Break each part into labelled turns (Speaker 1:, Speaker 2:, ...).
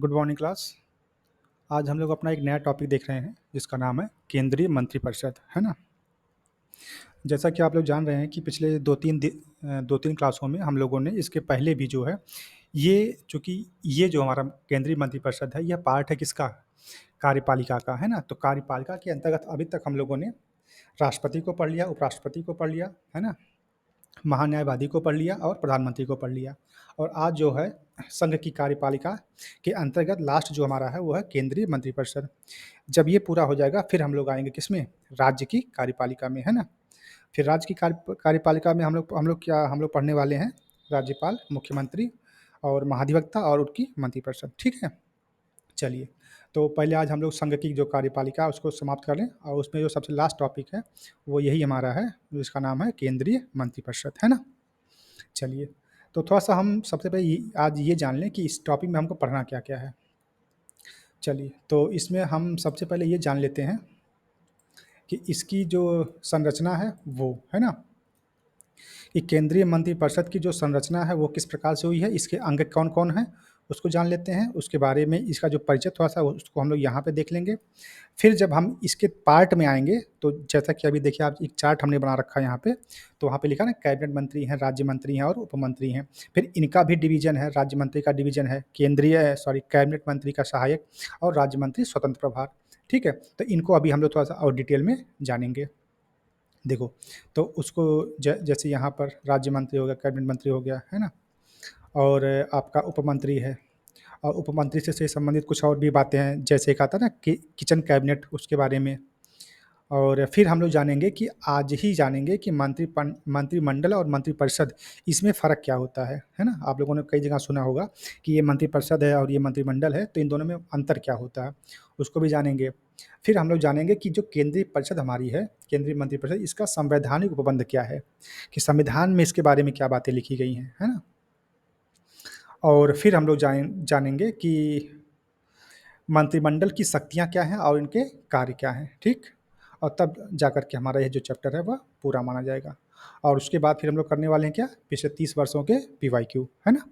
Speaker 1: Good morning class. आज हम लोग अपना एक नया टॉपिक देख रहे हैं जिसका नाम है केंद्रीय मंत्रिपरिषद, है ना। जैसा कि आप लोग जान रहे हैं कि पिछले दो तीन क्लासों में हम लोगों ने इसके पहले भी जो है ये चूँकि ये जो हमारा केंद्रीय मंत्रिपरिषद है यह पार्ट है किसका? कार्यपालिका का, है ना। तो कार्यपालिका के अंतर्गत अभी तक हम लोगों ने राष्ट्रपति को पढ़ लिया, उपराष्ट्रपति को पढ़ लिया, है ना। महान्यायवादी को पढ़ लिया और प्रधानमंत्री को पढ़ लिया। और आज जो है संघ की कार्यपालिका के अंतर्गत लास्ट जो हमारा है वो है केंद्रीय मंत्रिपरिषद। जब ये पूरा हो जाएगा फिर हम लोग आएँगे किसमें? राज्य की कार्यपालिका में, है ना। फिर राज्य की कार्यपालिका में हम लोग पढ़ने वाले हैं राज्यपाल, मुख्यमंत्री और महाधिवक्ता और उनकी मंत्रिपरिषद, ठीक है। चलिए, तो पहले आज हम लोग संघ की जो कार्यपालिका है उसको समाप्त कर लें और उसमें जो सबसे लास्ट टॉपिक है वो यही हमारा है जिसका नाम है केंद्रीय मंत्रिपरिषद, है ना। चलिए, तो थोड़ा-सा हम सबसे पहले आज ये जान लें कि इस टॉपिक में हमको पढ़ना क्या-क्या है। चलिए, तो इसमें हम सबसे पहले ये जान लेते हैं कि इसकी जो संरचना है वो, है ना? कि केंद्रीय मंत्रिपरिषद की जो संरचना है वो किस प्रकार से हुई है, इसके अंग कौन-कौन हैं, उसको जान लेते हैं। उसके बारे में इसका जो परिचय थोड़ा-सा उसको हम लोग यहाँ पे देख लेंगे। फिर जब हम इसके पार्ट में आएँगे तो जैसा कि अभी देखिए आप एक चार्ट हमने बना रखा है यहाँ पे, तो वहाँ पे लिखा है ना कैबिनेट मंत्री हैं, राज्य मंत्री हैं और उपमंत्री हैं। फिर इनका भी डिवीज़न है, राज्य मंत्री का डिवीज़न है, कैबिनेट मंत्री का सहायक और राज्य मंत्री स्वतंत्र प्रभार, ठीक है? तो इनको अभी हम लोग थोड़ा-सा और डिटेल में जानेंगे। देखो, तो उसको जैसे यहाँ पर राज्य मंत्री हो गया, कैबिनेट मंत्री हो गया, है ना? और आपका उपमंत्री है और उपमंत्री से संबंधित कुछ और भी बातें हैं, जैसे एक आता है ना कि किचन कैबिनेट उसके बारे में। और फिर हम लोग जानेंगे कि आज ही जानेंगे कि मंत्रिमंडल और मंत्रिपरिषद इसमें फ़र्क क्या होता है ना? आप लोगों ने कई जगह सुना होगा कि ये मंत्रिपरिषद है और ये मंत्रिमंडल है, तो इन दोनों में अंतर क्या होता है, उसको भी जानेंगे। फिर हम लोग जानेंगे कि जो केंद्रीय परिषद हमारी है, केंद्रीय मंत्रिपरिषद, इसका संवैधानिक उपबंध क्या है, कि संविधान में इसके बारे में क्या बातें लिखी गई हैं, है ना? और फिर हम लोग जानेंगे कि मंत्रिमंडल की शक्तियाँ क्या हैं और इनके कार्य क्या हैं, ठीक? और तब जाकर के हमारा ये जो चैप्टर है वह पूरा माना जाएगा। और उसके बाद फिर हम लोग करने वाले हैं क्या? पिछले 30 वर्षों के पीवाईक्यू, है ना?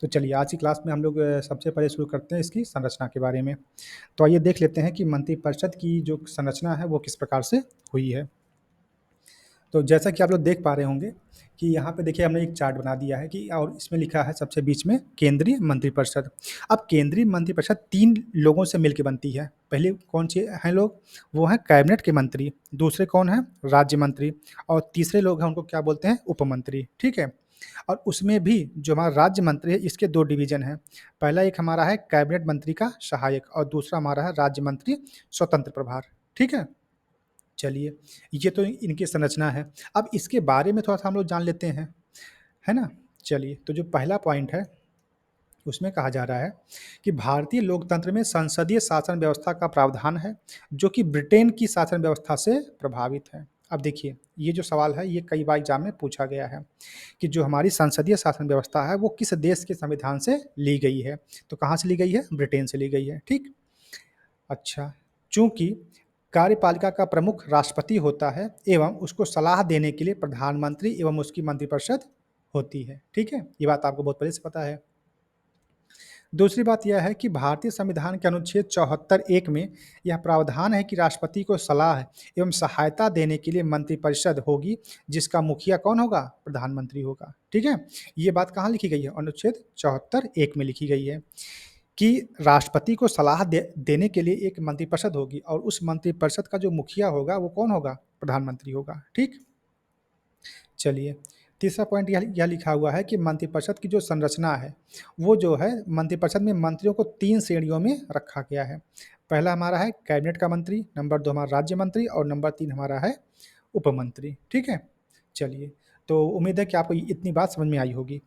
Speaker 1: तो चलिए आज की क्लास में हम लोग सबसे पहले शुरू करते हैं इसकी संरचना के बारे में। तो आइए देख लेते हैं कि मंत्रिपरिषद की जो संरचना है वो किस प्रकार से हुई है। तो जैसा कि आप लोग देख पा रहे होंगे कि यहाँ पे देखिए हमने एक चार्ट बना दिया है कि और इसमें लिखा है सबसे बीच में केंद्रीय मंत्रिपरिषद। अब केंद्रीय मंत्रिपरिषद 3 लोगों से मिलके बनती है। पहले कौन से हैं लोग? वो हैं कैबिनेट के मंत्री, दूसरे कौन हैं? राज्य मंत्री और तीसरे लोग हैं उनको क्या बोलते हैं? उपमंत्री, ठीक है? और उसमें भी जो हमारा राज्य मंत्री है इसके 2 डिवीज़न हैं। पहला एक हमारा है कैबिनेट मंत्री का सहायक और दूसरा हमारा है राज्य मंत्री स्वतंत्र प्रभार, ठीक है? चलिए, ये तो इनकी संरचना है। अब इसके बारे में थोड़ा-सा हम लोग जान लेते हैं, है ना? चलिए, तो जो पहला पॉइंट है, उसमें कहा जा रहा है कि भारतीय लोकतंत्र में संसदीय शासन व्यवस्था का प्रावधान है, जो कि ब्रिटेन की शासन व्यवस्था से प्रभावित है। अब देखिए, ये जो सवाल है, ये कई बार एग्ज़ाम में पूछा गया है कि जो हमारी संसदीय शासन व्यवस्था है, वो किस देश के संविधान से ली गई है? तो कहाँ से ली गई है? ब्रिटेन से ली गई है, ठीक? अच्छा, चूँकि कार्यपालिका का प्रमुख राष्ट्रपति होता है एवं उसको सलाह देने के लिए प्रधानमंत्री एवं उसकी मंत्रिपरिषद होती है, ठीक है? ये बात आपको बहुत पहले से पता है। दूसरी बात यह है कि भारतीय संविधान के अनुच्छेद 74 एक में यह प्रावधान है कि राष्ट्रपति को सलाह एवं सहायता देने के लिए मंत्रिपरिषद होगी, जिसका मुखिया कौन होगा? प्रधानमंत्री होगा, ठीक है? ये बात कहाँ लिखी गई है? अनुच्छेद 74 एक में लिखी गई है। कि राष्ट्रपति को सलाह देने के लिए एक मंत्रिपरिषद होगी और उस मंत्रिपरिषद का जो मुखिया होगा वो कौन होगा? प्रधानमंत्री होगा, ठीक? चलिए, तीसरा पॉइंट यह लिखा हुआ है कि मंत्रिपरिषद की जो संरचना है, वो जो है मंत्रिपरिषद में मंत्रियों को 3 श्रेणियों में रखा गया है। पहला हमारा है कैबिनेट का मंत्री, नंबर 2 हमारा राज्य मंत्री और नंबर 3 हमारा है उपमंत्री, ठीक है? चलिए, तो उम्मीद है कि आपको इतनी बात समझ में आई होगी।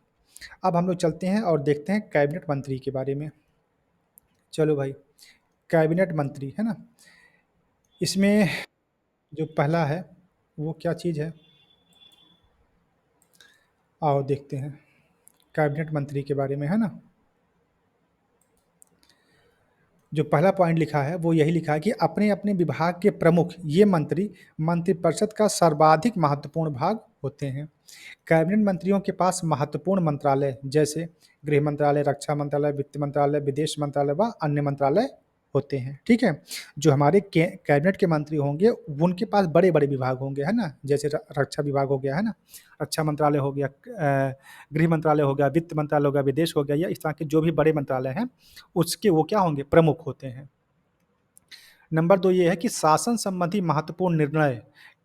Speaker 1: अब हम लोग चलते हैं और देखते हैं कैबिनेट मंत्री के बारे में। चलो भाई, कैबिनेट मंत्री, है ना? इसमें जो पहला है, वो क्या चीज़ है? आओ देखते हैं, कैबिनेट मंत्री के बारे में, है ना? जो पहला पॉइंट लिखा है, वो यही लिखा है कि अपने-अपने विभाग के प्रमुख ये मंत्री मंत्रिपरिषद का सर्वाधिक महत्वपूर्ण भाग होते हैं। कैबिनेट मंत्रियों के पास महत्वपूर्ण मंत्रालय जैसे गृह मंत्रालय, रक्षा मंत्रालय, वित्त मंत्रालय, विदेश मंत्रालय व अन्य मंत्रालय होते हैं, ठीक है? जो हमारे कैबिनेट के मंत्री होंगे, उनके पास बड़े-बड़े विभाग होंगे, है ना? जैसे रक्षा विभाग हो गया, है ना? रक्षा मंत्रालय हो गया, गृह मंत्रालय हो गया, वित्त मंत्रालय हो गया, विदेश हो गया, या इस तरह के जो भी बड़े मंत्रालय हैं, उसके वो क्या होंगे? प्रमुख होते हैं। नंबर 2 ये है कि शासन संबंधी महत्वपूर्ण निर्णय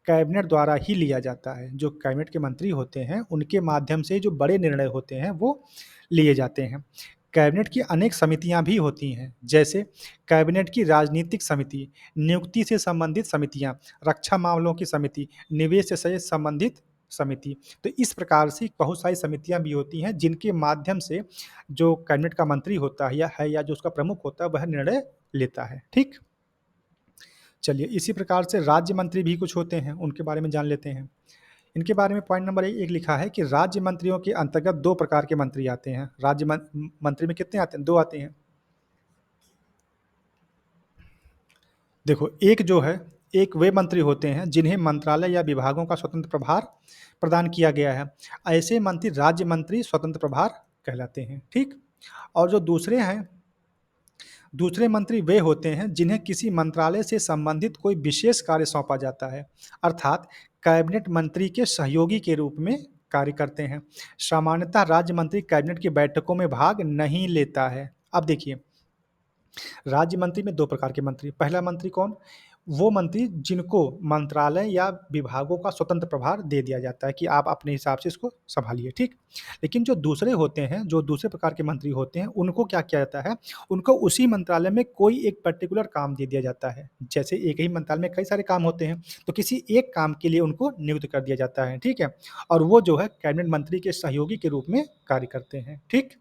Speaker 1: कैबिनेट द्वारा ही लिया जाता है। जो कैबिनेट के मंत्री होते हैं, उनके माध्यम से जो बड़े निर्णय होते हैं, वो लिए जाते हैं। कैबिनेट की अनेक समितियाँ भी होती हैं, जैसे कैबिनेट की राजनीतिक समिति, नियुक्ति से संबंधित समितियाँ, रक्षा मामलों की समिति, निवेश से संबंधित समिति। तो इस प्रकार से बहुत सारी समितियाँ भी होती हैं, जिनके माध्यम से जो कैबिनेट का मंत्री होता है या जो उसका प्रमुख होता है, वह निर्णय लेता है। ठीक? चलिए, इसी प्रकार से राज्य मंत्री भी कुछ होते हैं, उनके बारे में जान लेते हैं। इनके बारे में पॉइंट नंबर 1 लिखा है कि राज्य मंत्रियों के अंतर्गत 2 प्रकार के मंत्री आते हैं। राज्य मंत्री में कितने आते हैं? 2 आते हैं। देखो, एक जो है, एक वे मंत्री होते हैं जिन्हें मंत्रालय या विभागों का स्वतंत्र प्रभार प्रदान किया गया है। ऐसे मंत्री राज्य मंत्री स्वतंत्र प्रभार कहलाते हैं, ठीक? और जो दूसरे मंत्री वे होते हैं जिन्हें किसी मंत्रालय से संबंधित कोई विशेष कार्य सौंपा जाता है, अर्थात कैबिनेट मंत्री के सहयोगी के रूप में कार्य करते हैं। सामान्यतः राज्य मंत्री कैबिनेट की बैठकों में भाग नहीं लेता है। अब देखिए, राज्य मंत्री में 2 प्रकार के मंत्री, पहला मंत्री कौन? वो मंत्री जिनको मंत्रालय या विभागों का स्वतंत्र प्रभार दे दिया जाता है कि आप अपने हिसाब से इसको सँभालिए, ठीक? लेकिन जो दूसरे होते हैं, जो दूसरे प्रकार के मंत्री होते हैं, उनको क्या किया जाता है, उनको उसी मंत्रालय में कोई एक पर्टिकुलर काम दे दिया जाता है। जैसे एक ही मंत्रालय में कई सारे काम होते हैं, तो किसी एक काम के लिए उनको नियुक्त कर दिया जाता है, ठीक है? और वो जो है कैबिनेट मंत्री के सहयोगी के रूप में कार्य करते हैं, ठीक?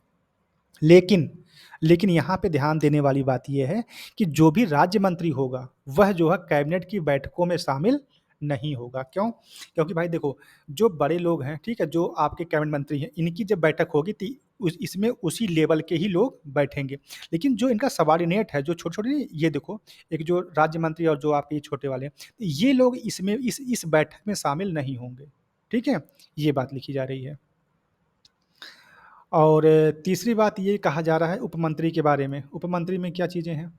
Speaker 1: लेकिन यहाँ पे ध्यान देने वाली बात ये है कि जो भी राज्य मंत्री होगा, वह जो है कैबिनेट की बैठकों में शामिल नहीं होगा। क्यों? क्योंकि भाई देखो, जो बड़े लोग हैं, ठीक है? जो आपके कैबिनेट मंत्री हैं, इनकी जब बैठक होगी ती उस इसमें उसी लेवल के ही लोग बैठेंगे। लेकिन जो इनका सबॉर्डिनेट है, जो छोटे-छोटे नहीं, ये देखो, एक जो राज्य मंत्री और जो आपके ये छोटे वाले हैं, ये लोग इसमें इस बैठक में शामिल नहीं होंगे। ठीक है? ये बात लिखी जा रही है। और तीसरी बात ये कहा जा रहा है उपमंत्री के बारे में। उपमंत्री में क्या चीज़ें हैं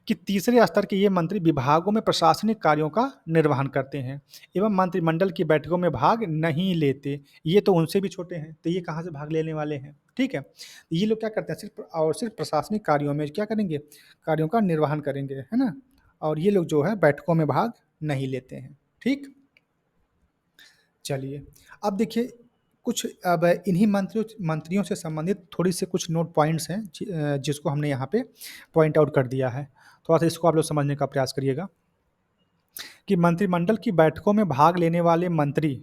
Speaker 1: कि तीसरे स्तर के ये मंत्री विभागों में प्रशासनिक कार्यों का निर्वहन करते हैं एवं मंत्रिमंडल की बैठकों में भाग नहीं लेते। ये तो उनसे भी छोटे हैं, तो ये कहाँ से भाग लेने वाले हैं, ठीक है? ये लोग क्या करते हैं, सिर्फ़ प्रशासनिक कार्यों में क्या करेंगे, कार्यों का निर्वहन करेंगे, है ना? और ये लोग जो है बैठकों में भाग नहीं लेते हैं, ठीक? चलिए, अब देखिए, कुछ अब इन्हीं मंत्रियों से संबंधित थोड़ी-सी कुछ नोट पॉइंट्स हैं जिसको हमने यहाँ पे पॉइंट आउट कर दिया है। थोड़ा-सा इसको आप लोग समझने का प्रयास करिएगा कि मंत्रिमंडल की बैठकों में भाग लेने वाले मंत्री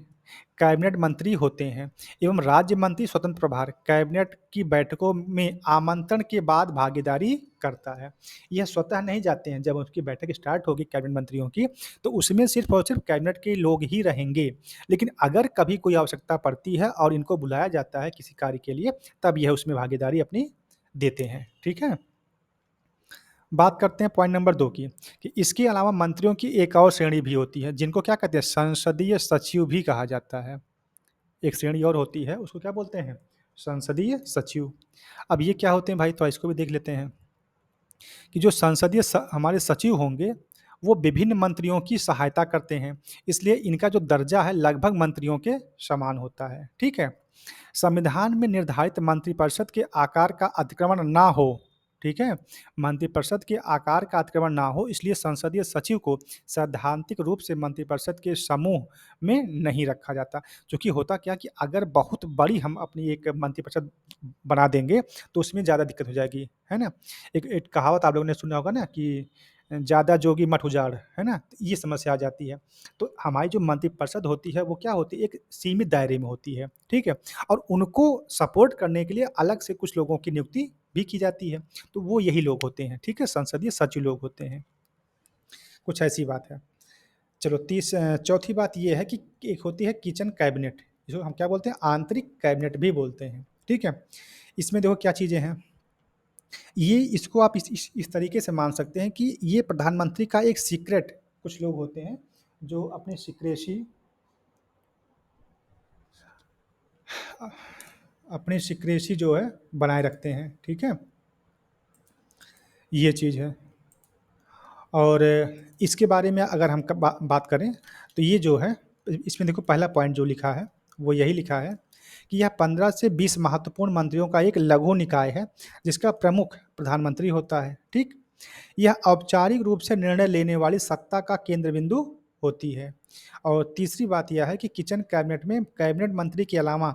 Speaker 1: कैबिनेट मंत्री होते हैं एवं राज्य मंत्री स्वतंत्र प्रभार कैबिनेट की बैठकों में आमंत्रण के बाद भागीदारी करता है। यह स्वतः नहीं जाते हैं, जब उसकी बैठक स्टार्ट होगी कैबिनेट मंत्रियों की, तो उसमें सिर्फ और सिर्फ कैबिनेट के लोग ही रहेंगे। लेकिन अगर कभी कोई आवश्यकता पड़ती है और इनको बुलाया जाता है किसी कार्य के लिए, तब यह उसमें भागीदारी अपनी देते हैं। ठीक है? बात करते हैं पॉइंट नंबर 2 की, कि इसके अलावा मंत्रियों की एक और श्रेणी भी होती है, जिनको क्या कहते हैं, संसदीय सचिव भी कहा जाता है। एक श्रेणी और होती है, उसको क्या बोलते हैं, संसदीय सचिव। अब ये क्या होते हैं भाई, तो इसको भी देख लेते हैं कि जो हमारे सचिव होंगे, वो विभिन्न मंत्रियों की सहायता करते हैं, इसलिए इनका जो दर्जा है लगभग मंत्रियों के समान होता है, ठीक है? संविधान में निर्धारित मंत्रिपरिषद के आकार का अतिक्रमण ना हो, ठीक है? मंत्रिपरिषद के आकार का अतिक्रमण ना हो, इसलिए संसदीय सचिव को सैद्धांतिक रूप से मंत्रिपरिषद के समूह में नहीं रखा जाता। क्योंकि होता क्या कि अगर बहुत बड़ी हम अपनी एक मंत्रिपरिषद बना देंगे, तो उसमें ज़्यादा दिक्कत हो जाएगी, है ना? एक एक कहावत आप लोगों ने सुना होगा ना कि ज़्यादा जोगी मठ उजाड़, है ना? ये समस्या आ जाती है। तो हमारी जो मंत्रिपरिषद होती है, वो क्या होती है, एक सीमित दायरे में होती है, ठीक है? और उनको सपोर्ट करने के लिए अलग से कुछ लोगों की नियुक्ति भी की जाती है, तो वो यही लोग होते हैं, ठीक है? संसदीय सचिव लोग होते हैं, कुछ ऐसी बात है। चलो, चौथी बात ये है कि एक होती है किचन कैबिनेट, जिसको हम क्या बोलते हैं, आंतरिक कैबिनेट भी बोलते हैं, ठीक है? इसमें देखो क्या चीज़ें हैं, ये इसको आप इस तरीके से मान सकते हैं कि ये प्रधानमंत्री का एक सीक्रेट, कुछ लोग होते हैं जो अपने सीक्रेसी अपनी सिक्रेसी जो है बनाए रखते हैं, ठीक है, ये चीज़ है। और इसके बारे में अगर हम बात करें तो ये जो है, इसमें देखो पहला पॉइंट जो लिखा है वो यही लिखा है कि यह 15 से 20 महत्वपूर्ण मंत्रियों का एक लघु निकाय है जिसका प्रमुख प्रधानमंत्री होता है, ठीक। यह औपचारिक रूप से निर्णय लेने वाली सत्ता का केंद्र बिंदु होती है। और तीसरी बात यह है कि किचन कैबिनेट में कैबिनेट मंत्री के अलावा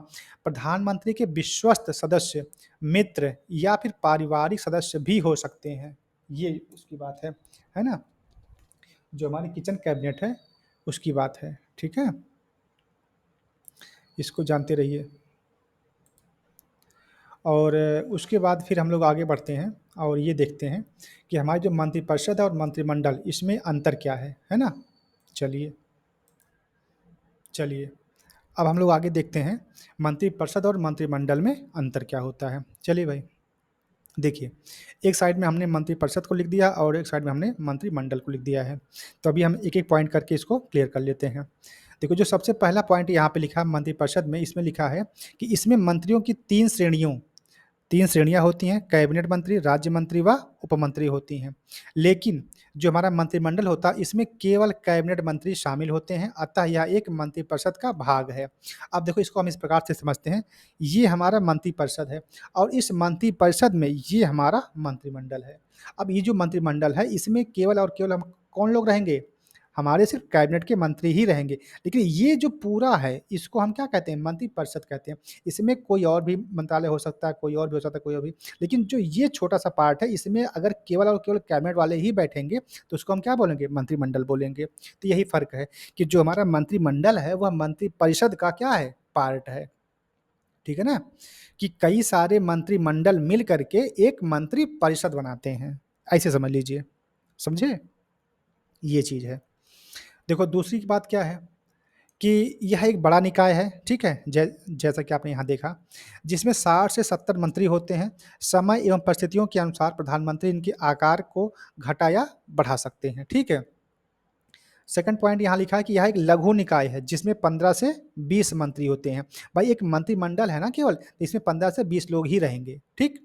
Speaker 1: प्रधानमंत्री के विश्वस्त सदस्य, मित्र या फिर पारिवारिक सदस्य भी हो सकते हैं। ये उसकी बात है ना, जो हमारी किचन कैबिनेट है उसकी बात है, ठीक है, इसको जानते रहिए। और उसके बाद फिर हम लोग आगे बढ़ते हैं और ये देखते हैं कि हमारी जो मंत्रिपरिषद और मंत्रिमंडल इसमें अंतर क्या है ना। चलिए चलिए अब हम लोग आगे देखते हैं मंत्रिपरिषद और मंत्रिमंडल में अंतर क्या होता है। चलिए भाई देखिए, एक साइड में हमने मंत्रिपरिषद को लिख दिया और एक साइड में हमने मंत्रिमंडल को लिख दिया है। तो अभी हम एक एक पॉइंट करके इसको क्लियर कर लेते हैं। देखो, जो सबसे पहला पॉइंट यहाँ पे लिखा है मंत्रिपरिषद में, इसमें लिखा है कि इसमें मंत्रियों की तीन श्रेणियाँ होती हैं, कैबिनेट मंत्री, राज्य मंत्री व उपमंत्री होती हैं। लेकिन जो हमारा मंत्रिमंडल होता है इसमें केवल कैबिनेट मंत्री शामिल होते हैं, अतः यह एक मंत्रिपरिषद का भाग है। अब देखो, इसको हम इस प्रकार से समझते हैं, ये हमारा मंत्रिपरिषद है और इस मंत्रिपरिषद में ये हमारा मंत्रिमंडल है। अब ये जो मंत्रिमंडल है इसमें केवल और केवल हम कौन लोग रहेंगे, हमारे सिर्फ कैबिनेट के मंत्री ही रहेंगे। लेकिन ये जो पूरा है इसको हम क्या कहते हैं, मंत्रिपरिषद कहते हैं। इसमें कोई और भी मंत्रालय हो सकता है, कोई और भी हो सकता है, कोई और भी। लेकिन जो ये छोटा-सा पार्ट है इसमें अगर केवल और केवल कैबिनेट वाले ही बैठेंगे तो उसको हम क्या बोलेंगे, मंत्रिमंडल बोलेंगे। तो यही फ़र्क है कि जो हमारा मंत्रिमंडल है वह मंत्रिपरिषद का क्या है, पार्ट है। ठीक है ना? कि कई सारे मंत्रिमंडल मिल करके एक मंत्रिपरिषद बनाते हैं। ऐसे समझ लीजिए। समझे? ये चीज़ है। देखो, दूसरी बात क्या है कि यह एक बड़ा निकाय है, ठीक है? जैसा कि आपने यहाँ देखा, जिसमें 60 से 70 मंत्री होते हैं। समय एवं परिस्थितियों के अनुसार प्रधानमंत्री इनके आकार को घटा या बढ़ा सकते हैं, ठीक है? सेकंड पॉइंट यहाँ लिखा है कि यह एक लघु निकाय है, जिसमें 15 से 20 मंत्री होते हैं। भाई, एक मंत्रिमंडल है ना केवल, तो इसमें 15 से 20 लोग ही रहेंगे, ठीक?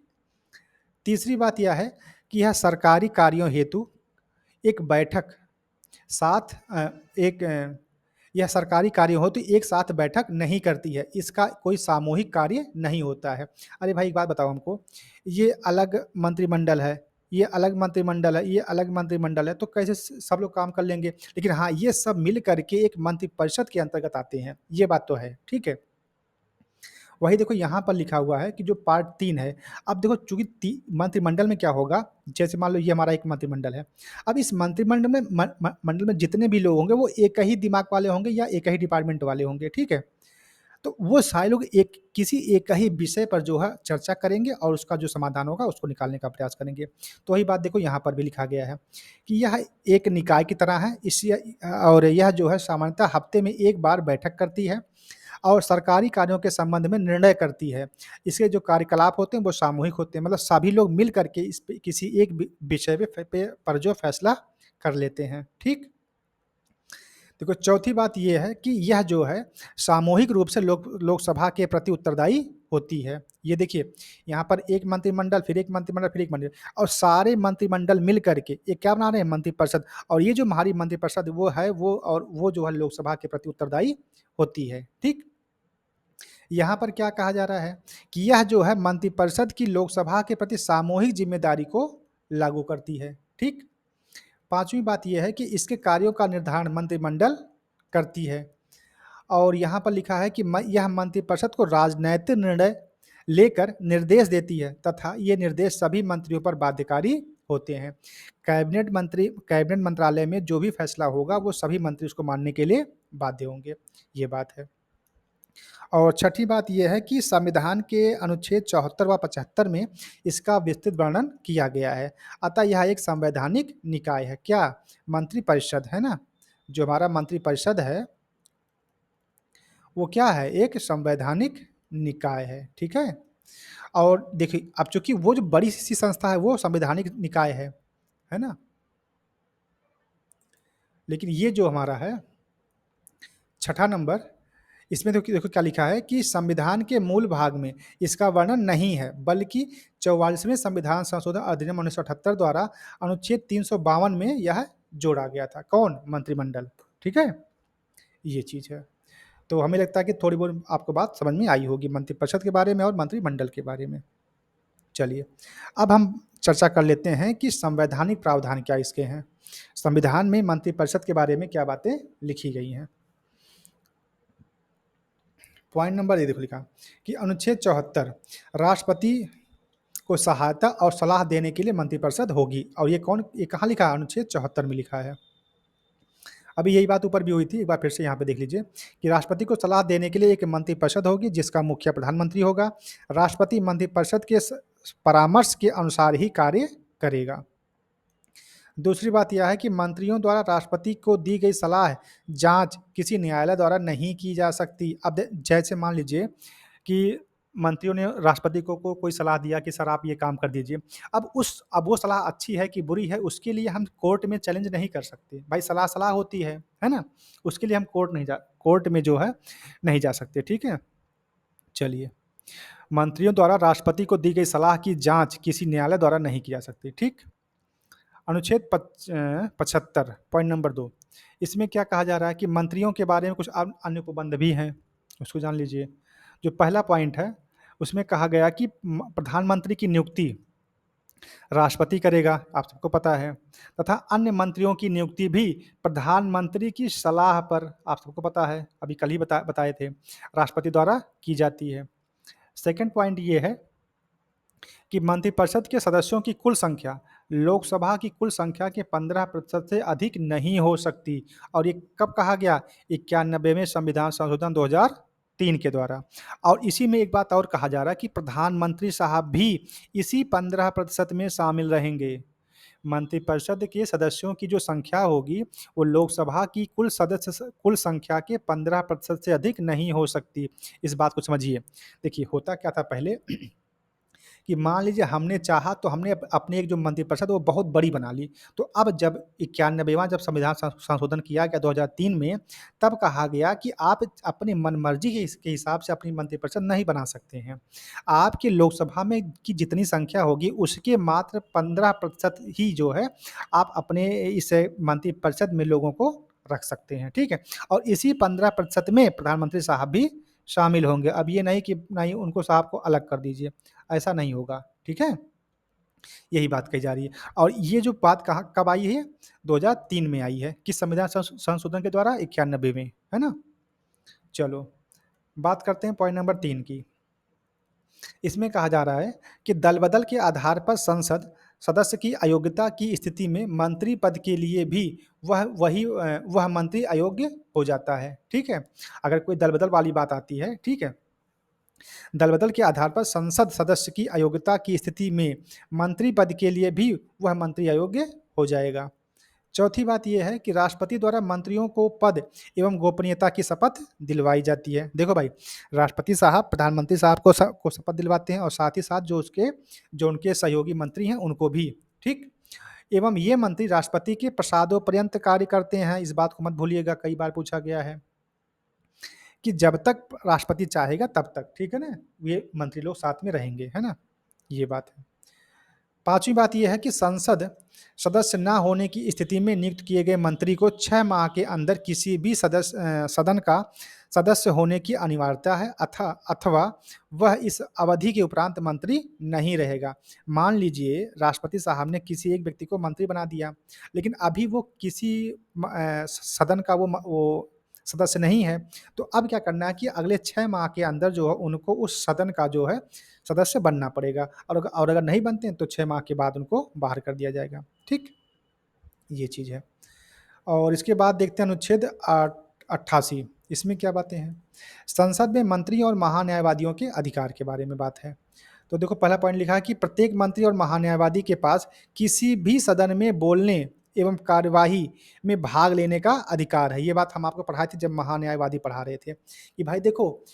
Speaker 1: तीसरी बात यह है कि यह सरकारी कार्यों हेतु एक बैठक साथ एक यह सरकारी कार्य हो तो एक साथ बैठक नहीं करती है, इसका कोई सामूहिक कार्य नहीं होता है। अरे भाई, एक बात बताओ हमको, ये अलग मंत्रिमंडल है, ये अलग मंत्रिमंडल है, ये अलग मंत्रिमंडल है, तो कैसे सब लोग काम कर लेंगे? लेकिन हाँ, ये सब मिल करके एक मंत्रिपरिषद के अंतर्गत आते हैं, ये बात तो है, ठीक है। वही देखो, यहाँ पर लिखा हुआ है कि जो पार्ट 3 है, अब देखो चूँकि ती मंत्रिमंडल में क्या होगा, जैसे मान लो ये हमारा एक मंत्रिमंडल है। अब इस मंत्रिमंडल में मंडल में जितने भी लोग होंगे वो एक ही दिमाग वाले होंगे या एक ही डिपार्टमेंट वाले होंगे, ठीक है? तो वो सारे लोग किसी एक ही विषय पर जो है चर्चा करेंगे और उसका जो समाधान होगा उसको निकालने का प्रयास करेंगे। तो वही बात देखो यहाँ पर भी लिखा गया है कि यह एक निकाय की तरह है, और यह जो है सामान्यतः हफ्ते में 1 बार बैठक करती है और सरकारी कार्यों के संबंध में निर्णय करती है। इसके जो कार्यकलाप होते हैं वो सामूहिक होते हैं, मतलब सभी लोग मिल करके इस पे किसी एक विषय पे पर जो फैसला कर लेते हैं, ठीक? देखो, चौथी बात ये है कि यह जो है सामूहिक रूप से लोकसभा के प्रति उत्तरदायी होती है। ये देखिए, यहाँ पर एक मंत्रिमंडल, फिर एक मंत्रिमंडल, फिर एक मंत्रिमंडल और सारे मंत्रिमंडल मिल करके एक क्या बना रहे हैं, मंत्रिपरिषद। और ये जो हमारी मंत्रिपरिषद वो है, वो जो है लोकसभा के प्रति उत्तरदायी होती है, ठीक? यहाँ पर क्या कहा जा रहा है कि यह जो है मंत्रिपरिषद की लोकसभा के प्रति सामूहिक जिम्मेदारी को लागू करती है, ठीक? पाँचवीं बात यह है कि इसके कार्यों का निर्धारण मंत्रिमंडल करती है और यहाँ पर लिखा है कि यह मंत्रिपरिषद को राजनैतिक निर्णय लेकर निर्देश देती है तथा ये निर्देश सभी मंत्रियों पर बाध्यकारी होते हैं। कैबिनेट मंत्रालय में जो भी फैसला होगा वो सभी मंत्री उसको मानने के लिए बाध्य होंगे, ये बात है। और छठी बात यह है कि संविधान के अनुच्छेद 74 व 75 में इसका विस्तृत वर्णन किया गया है। अतः यह एक संवैधानिक निकाय है। क्या? मंत्रिपरिषद, है ना? जो हमारा मंत्रिपरिषद है वो क्या है? एक संवैधानिक निकाय है, ठीक है? और देखिए, अब चूँकि वो जो बड़ी-सी संस्था है वो संवैधानिक निकाय है ना? लेकिन ये जो हमारा है, छठा नंबर, इसमें देखो देखो क्या लिखा है कि संविधान के मूल भाग में इसका वर्णन नहीं है, बल्कि 44वें संविधान संशोधन अधिनियम 1978 द्वारा अनुच्छेद 352 में यह जोड़ा गया था। कौन? मंत्रिमंडल। ठीक है, ये चीज़ है। तो हमें लगता है कि थोड़ी बहुत आपको बात समझ में आई होगी मंत्रिपरिषद के बारे में और मंत्रिमंडल के बारे में। चलिए, अब हम चर्चा कर लेते हैं कि संवैधानिक प्रावधान क्या इसके हैं। संविधान में मंत्रिपरिषद के बारे में क्या बातें लिखी गई हैं। पॉइंट नंबर ये देखो लिखा कि अनुच्छेद 74 राष्ट्रपति को सहायता और सलाह देने के लिए मंत्रिपरिषद होगी। और ये कौन, ये कहाँ लिखा है? अनुच्छेद 74 में लिखा है। अभी यही बात ऊपर भी हुई थी, एक बार फिर से यहाँ पे देख लीजिए कि राष्ट्रपति को सलाह देने के लिए एक मंत्रिपरिषद होगी जिसका मुखिया प्रधानमंत्री होगा। राष्ट्रपति मंत्रिपरिषद के परामर्श के अनुसार ही कार्य करेगा। दूसरी बात यह है कि मंत्रियों द्वारा राष्ट्रपति को दी गई सलाह जांच किसी न्यायालय द्वारा नहीं की जा सकती। अब जैसे मान लीजिए कि मंत्रियों ने राष्ट्रपति को कोई सलाह दिया कि सर आप ये काम कर दीजिए। अब वो सलाह अच्छी है कि बुरी है, उसके लिए हम कोर्ट में चैलेंज नहीं कर सकते। भाई सलाह सलाह होती है ना? उसके लिए हम कोर्ट में जो है नहीं जा सकते। ठीक है? चलिए, मंत्रियों द्वारा राष्ट्रपति को दी गई सलाह की जांच किसी न्यायालय द्वारा नहीं की जा सकती। ठीक? अनुच्छेद 75 पॉइंट नंबर 2, इसमें क्या कहा जा रहा है कि मंत्रियों के बारे में कुछ अन्य उपबंध भी हैं, उसको जान लीजिए। जो पहला पॉइंट है उसमें कहा गया कि प्रधानमंत्री की नियुक्ति राष्ट्रपति करेगा, आप सबको पता है, तथा अन्य मंत्रियों की नियुक्ति भी प्रधानमंत्री की सलाह पर, आप सबको पता है, अभी कल ही बताए थे, राष्ट्रपति द्वारा की जाती है। सेकंड पॉइंट ये है कि मंत्रिपरिषद के सदस्यों की कुल संख्या लोकसभा की कुल संख्या के 15% से अधिक नहीं हो सकती। और ये कब कहा गया? 91वें संविधान संशोधन 2003 के द्वारा। और इसी में एक बात और कहा जा रहा है कि प्रधानमंत्री साहब भी इसी 15% में शामिल रहेंगे। मंत्रिपरिषद के सदस्यों की जो संख्या होगी वो लोकसभा की कुल संख्या के 15% से अधिक नहीं हो सकती। इस बात को समझिए। देखिए, होता क्या था पहले कि मान लीजिए हमने चाहा तो हमने अपनी एक जो मंत्रिपरिषद वो बहुत बड़ी बना ली। तो अब जब 91वां जब संविधान संशोधन किया गया 2003 में, तब कहा गया कि आप अपनी मनमर्जी के हिसाब से अपनी मंत्रिपरिषद नहीं बना सकते हैं। आपकी लोकसभा में की जितनी संख्या होगी उसके मात्र 15% ही जो है आप अपने इस मंत्रिपरिषद में लोगों को रख सकते हैं। ठीक है? और इसी 15% में प्रधानमंत्री साहब भी शामिल होंगे। अब ये नहीं कि नहीं उनको साहब को अलग कर दीजिए, ऐसा नहीं होगा। ठीक है? यही बात कही जा रही है। और ये जो बात कहाँ कब आई है? 2003 में आई है। किस संविधान संशोधन के द्वारा? 91 में, है ना? चलो, बात करते हैं पॉइंट नंबर 3 की। इसमें कहा जा रहा है कि दल-बदल के आधार पर संसद सदस्य की अयोग्यता की स्थिति में मंत्री पद के लिए भी वह मंत्री अयोग्य हो जाता है। ठीक है? अगर कोई दल-बदल वाली बात आती है, ठीक है? दल-बदल के आधार पर संसद सदस्य की अयोग्यता की स्थिति में मंत्री पद के लिए भी वह मंत्री अयोग्य हो जाएगा। चौथी बात यह है कि राष्ट्रपति द्वारा मंत्रियों को पद एवं गोपनीयता की शपथ दिलवाई जाती है। देखो भाई, राष्ट्रपति साहब प्रधानमंत्री साहब को शपथ दिलवाते हैं और साथ ही साथ जो उनके सहयोगी मंत्री हैं उनको भी। ठीक? एवं ये मंत्री राष्ट्रपति के प्रसादोपर्यंत कार्य करते हैं। इस बात को मत भूलिएगा, कई बार पूछा गया है कि जब तक राष्ट्रपति चाहेगा तब तक, ठीक है ना? ये मंत्री लोग साथ में रहेंगे, है ना? ये बात है। पाँचवीं बात ये है कि संसद सदस्य ना होने की स्थिति में नियुक्त किए गए मंत्री को 6 माह के अंदर किसी भी सदन का सदस्य होने की अनिवार्यता है अथवा वह इस अवधि के उपरांत मंत्री नहीं रहेगा। मान लीजिए राष्ट्रपति साहब ने किसी एक व्यक्ति को मंत्री बना दिया, लेकिन अभी वो किसी सदन का वो सदस्य नहीं है, तो अब क्या करना है कि अगले 6 माह के अंदर जो है उनको उस सदन का जो है सदस्य बनना पड़ेगा। और अगर नहीं बनते हैं तो 6 माह के बाद उनको बाहर कर दिया जाएगा। ठीक? ये चीज़ है। और इसके बाद देखते हैं अनुच्छेद 88, इसमें क्या बातें हैं? संसद में मंत्री और महान्यायवादियों के अधिकार के बारे में बात है। तो देखो, पहला पॉइंट लिखा है कि प्रत्येक मंत्री और महान्यायवादी के पास किसी भी सदन में बोलने एवं कार्यवाही में भाग लेने का अधिकार है। ये बात हम आपको पढ़ाए थे जब महान्यायवादी पढ़ा रहे थे कि भाई देखो,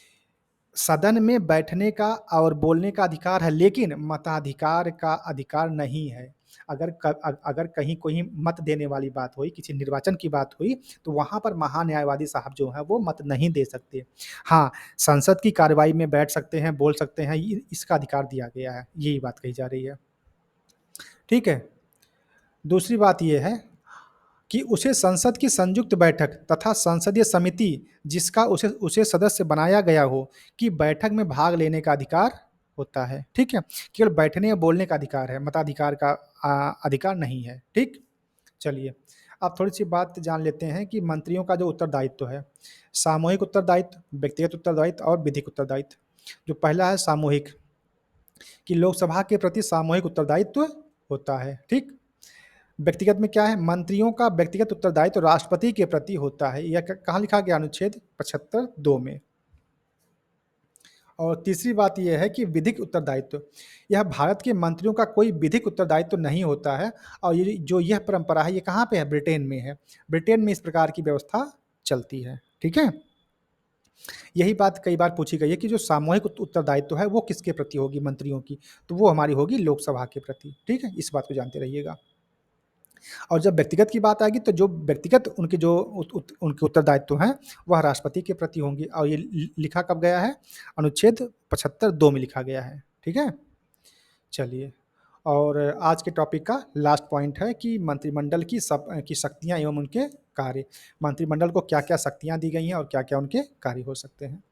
Speaker 1: सदन में बैठने का और बोलने का अधिकार है, लेकिन मताधिकार का अधिकार नहीं है। अगर कहीं कोई मत देने वाली बात हुई, किसी निर्वाचन की बात हुई, तो वहाँ पर महान्यायवादी साहब जो हैं, वो मत नहीं दे सकते। हाँ, संसद की कार्रवाई में बैठ सकते हैं, बोल सकते हैं, इ इसका अधिकार दिया गया है, यही बात कही जा रही है। ठीक है? दूसरी बात ये है कि उसे संसद की संयुक्त बैठक तथा संसदीय समिति जिसका उसे उसे सदस्य बनाया गया हो की बैठक में भाग लेने का अधिकार होता है, ठीक है? केवल बैठने या बोलने का अधिकार है, मताधिकार का अधिकार नहीं है, ठीक? चलिए, अब थोड़ी-सी बात जान लेते हैं कि मंत्रियों का जो उत्तरदायित्व है, सामूहिक उत्तरदायित्व, व्यक्तिगत उत्तरदायित्व और विधिक उत्तरदायित्व। जो पहला है सामूहिक, कि लोकसभा के प्रति सामूहिक उत्तरदायित्व होता है, ठीक? व्यक्तिगत में क्या है? मंत्रियों का व्यक्तिगत उत्तरदायित्व राष्ट्रपति के प्रति होता है। यह कहाँ लिखा गया? अनुच्छेद 75 2 में। और तीसरी बात यह है कि विधिक उत्तरदायित्व, यह भारत के मंत्रियों का कोई विधिक उत्तरदायित्व नहीं होता है और ये जो यह परंपरा है, ये कहाँ पे है? ब्रिटेन में है। ब्रिटेन में इस प्रकार की व्यवस्था चलती है, ठीक है? यही बात कई बार पूछी गई है कि जो सामूहिक उत्तरदायित्व है, वो किसके प्रति होगी मंत्रियों की? तो वो हमारी होगी लोकसभा के प्रति, ठीक है? इस बात को जानते रहिएगा। और जब व्यक्तिगत की बात आएगी तो जो व्यक्तिगत उनके जो उनके उत्तरदायित्व हैं, वह राष्ट्रपति के प्रति होंगे और ये लिखा कब गया है? अनुच्छेद 75 2 में लिखा गया है, ठीक है? चलिए, और आज के टॉपिक का लास्ट पॉइंट है कि मंत्रिमंडल की शक्तियाँ एवं उनके कार्य। मंत्रिमंडल को क्या-क्या शक्तियाँ दी गई हैं और क्या-क्या उनके कार्य हो सकते हैं।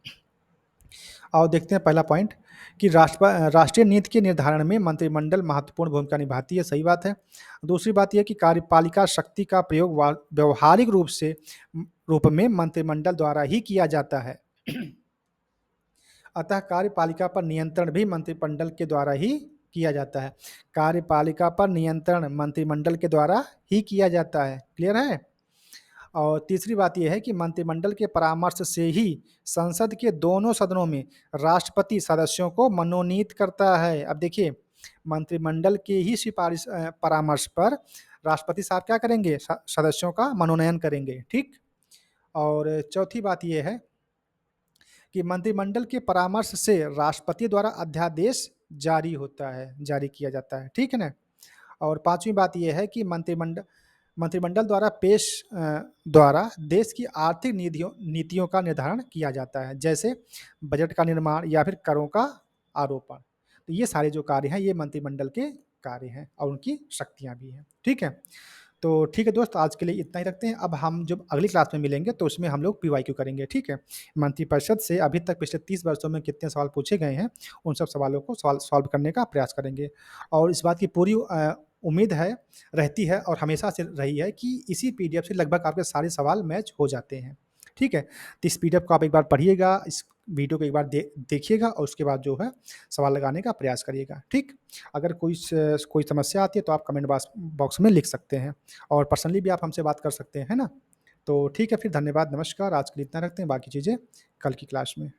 Speaker 1: और देखते हैं पहला पॉइंट कि राष्ट्रीय नीति के निर्धारण में मंत्रिमंडल महत्वपूर्ण भूमिका निभाती है, सही बात है। दूसरी बात ये है कि कार्यपालिका शक्ति का प्रयोग व्यावहारिक रूप में मंत्रिमंडल द्वारा ही किया जाता है। अतः कार्यपालिका पर नियंत्रण भी मंत्रिमंडल के द्वारा ही किया जाता है। कार्यपालिका पर नियंत्रण मंत्रिमंडल के द्वारा ही किया जाता है, क्लियर है? और तीसरी बात ये है कि मंत्रिमंडल के परामर्श से ही संसद के दोनों सदनों में राष्ट्रपति सदस्यों को मनोनीत करता है। अब देखिए, मंत्रिमंडल के ही परामर्श पर राष्ट्रपति साहब क्या करेंगे? सदस्यों का मनोनयन करेंगे, ठीक? और चौथी बात ये है कि मंत्रिमंडल के परामर्श से राष्ट्रपति द्वारा अध्यादेश जारी किया जाता है, ठीक है ना? और पाँचवीं बात ये है कि मंत्रिमंडल द्वारा देश की आर्थिक नीतियों का निर्धारण किया जाता है, जैसे बजट का निर्माण या फिर करों का आरोपण। तो ये सारे जो कार्य हैं, ये मंत्रिमंडल के कार्य हैं और उनकी शक्तियाँ भी हैं, ठीक है? तो ठीक है दोस्त, आज के लिए इतना ही रखते हैं। अब हम जब अगली क्लास में मिलेंगे तो उसमें हम लोग पीवाईक्यू करेंगे, ठीक है? मंत्रिपरिषद से अभी तक पिछले 30 वर्षों में कितने सवाल पूछे गए हैं, उन सब सवालों को सॉल्व करने का प्रयास करेंगे। और इस बात की पूरी उम्मीद रहती है और हमेशा से रही है कि इसी पीडीएफ से लगभग आपके सारे सवाल मैच हो जाते हैं, ठीक है? तो इस पीडीएफ को आप एक बार पढ़िएगा, इस वीडियो को एक बार देखिएगा और उसके बाद जो है सवाल लगाने का प्रयास करिएगा, ठीक? अगर कोई समस्या आती है तो आप कमेंट बॉक्स में लिख सकते हैं और पर्सनली भी आप हमसे बात कर सकते हैं, है ना? तो ठीक है, फिर धन्यवाद, नमस्कार। आज के लिए इतना रखते हैं, बाकी चीज़ें कल की क्लास में।